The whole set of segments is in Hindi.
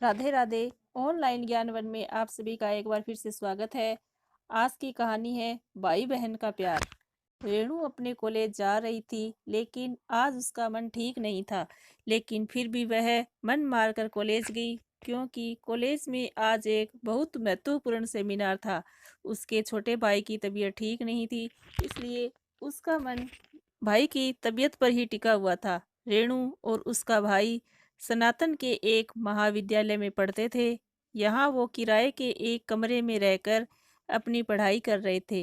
राधे राधे। ऑनलाइन ज्ञानवन में आप सभी का एक बार फिर से स्वागत है। आज की कहानी है भाई बहन का प्यार। रेणु अपने कॉलेज जा रही थी, लेकिन आज उसका मन ठीक नहीं था। लेकिन फिर भी वह मन मारकर कॉलेज गई, क्योंकि कॉलेज में आज एक बहुत महत्वपूर्ण सेमिनार था। उसके छोटे भाई की तबीयत ठीक नहीं थी, इसलिए उसका मन भाई की तबीयत पर ही टिका हुआ था। रेणु और उसका भाई सनातन के एक महाविद्यालय में पढ़ते थे। यहाँ वो किराए के एक कमरे में रहकर अपनी पढ़ाई कर रहे थे।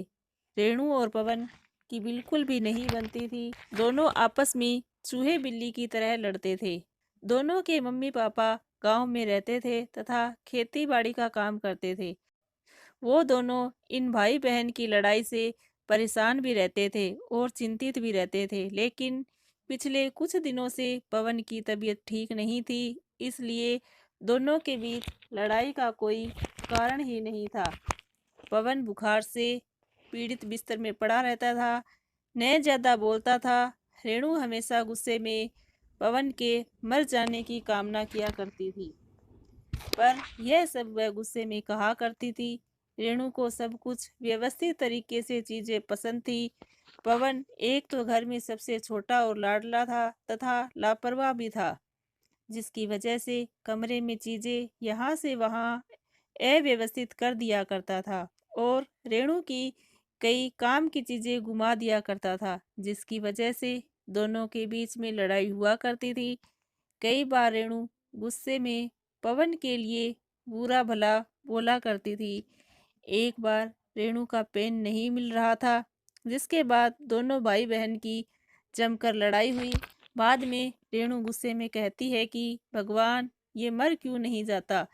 रेणु और पवन की बिल्कुल भी नहीं बनती थी। दोनों आपस में चूहे बिल्ली की तरह लड़ते थे। दोनों के मम्मी पापा गांव में रहते थे तथा खेती बाड़ी का काम करते थे। वो दोनों इन भाई बहन की लड़ाई से परेशान भी रहते थे और चिंतित भी रहते थे। लेकिन पिछले कुछ दिनों से पवन की तबीयत ठीक नहीं थी, इसलिए दोनों के बीच लड़ाई का कोई कारण ही नहीं था। पवन बुखार से पीड़ित बिस्तर में पड़ा रहता था, न ज्यादा बोलता था। रेणु हमेशा गुस्से में पवन के मर जाने की कामना किया करती थी, पर यह सब वह गुस्से में कहा करती थी। रेणु को सब कुछ व्यवस्थित तरीके से चीजें पसंद थी। पवन एक तो घर में सबसे छोटा और लाडला था तथा लापरवाह भी था, जिसकी वजह से कमरे में चीजें यहाँ से वहाँ अव्यवस्थित कर दिया करता था और रेणु की कई काम की चीजें घुमा दिया करता था, जिसकी वजह से दोनों के बीच में लड़ाई हुआ करती थी। कई बार रेणु गुस्से में पवन के लिए बुरा भला बोला करती थी। एक बार रेणु का पेन नहीं मिल रहा था, जिसके बाद दोनों भाई बहन की जमकर लड़ाई हुई। बाद में रेणु गुस्से में कहती है कि भगवान, ये मर क्यों नहीं जाता,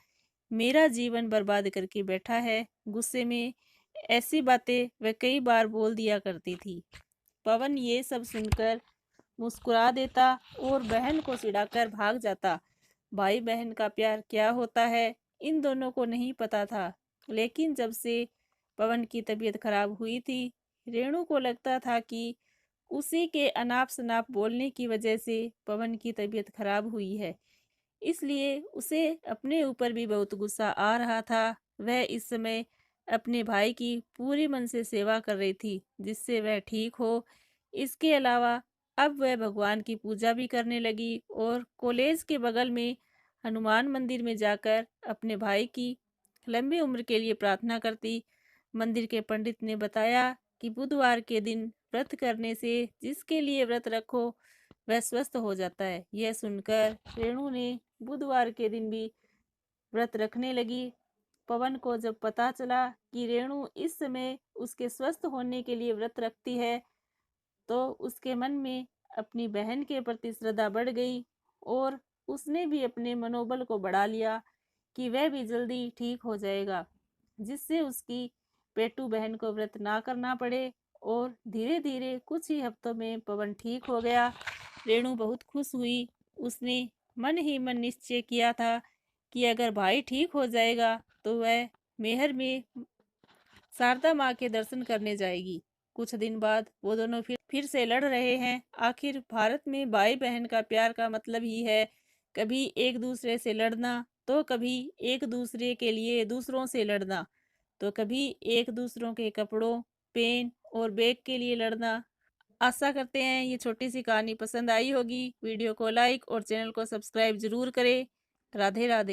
मेरा जीवन बर्बाद करके बैठा है। गुस्से में ऐसी बातें वह कई बार बोल दिया करती थी। पवन ये सब सुनकर मुस्कुरा देता और बहन को चिढ़ाकर भाग जाता। भाई बहन का प्यार क्या होता है, इन दोनों को नहीं पता था। लेकिन जब से पवन की तबीयत खराब हुई थी, रेणु को लगता था कि उसी के अनाप शनाप बोलने की वजह से पवन की तबीयत खराब हुई है। इसलिए उसे अपने ऊपर भी बहुत गुस्सा आ रहा था। वह इस समय अपने भाई की पूरी मन से सेवा कर रही थी, जिससे वह ठीक हो। इसके अलावा अब वह भगवान की पूजा भी करने लगी और कॉलेज के बगल में हनुमान मंदिर में जाकर अपने भाई की लंबी उम्र के लिए प्रार्थना करती। मंदिर के पंडित ने बताया कि बुधवार के दिन व्रत करने से जिसके लिए व्रत रखो वह स्वस्थ हो जाता है। यह सुनकर रेणु ने बुधवार के दिन भी व्रत रखने लगी। पवन को जब पता चला कि रेणु इस समय उसके स्वस्थ होने के लिए व्रत रखती है, तो उसके मन में अपनी बहन के प्रति श्रद्धा बढ़ गई और उसने भी अपने मनोबल को बढ़ा लिया कि वह भी जल्दी ठीक हो जाएगा, जिससे उसकी पेटू बहन को व्रत ना करना पड़े। और धीरे धीरे कुछ ही हफ्तों में पवन ठीक हो गया। रेणु बहुत खुश हुई। उसने मन ही मन निश्चय किया था कि अगर भाई ठीक हो जाएगा तो वह मेहर में शारदा माँ के दर्शन करने जाएगी। कुछ दिन बाद वो दोनों फिर से लड़ रहे हैं। आखिर भारत में भाई बहन का प्यार का मतलब ही है कभी एक दूसरे से लड़ना, तो कभी एक दूसरे के लिए दूसरों से लड़ना, तो कभी एक दूसरों के कपड़ों, पेन और बैग के लिए लड़ना। आशा करते हैं ये छोटी सी कहानी पसंद आई होगी। वीडियो को लाइक और चैनल को सब्सक्राइब जरूर करें। राधे राधे।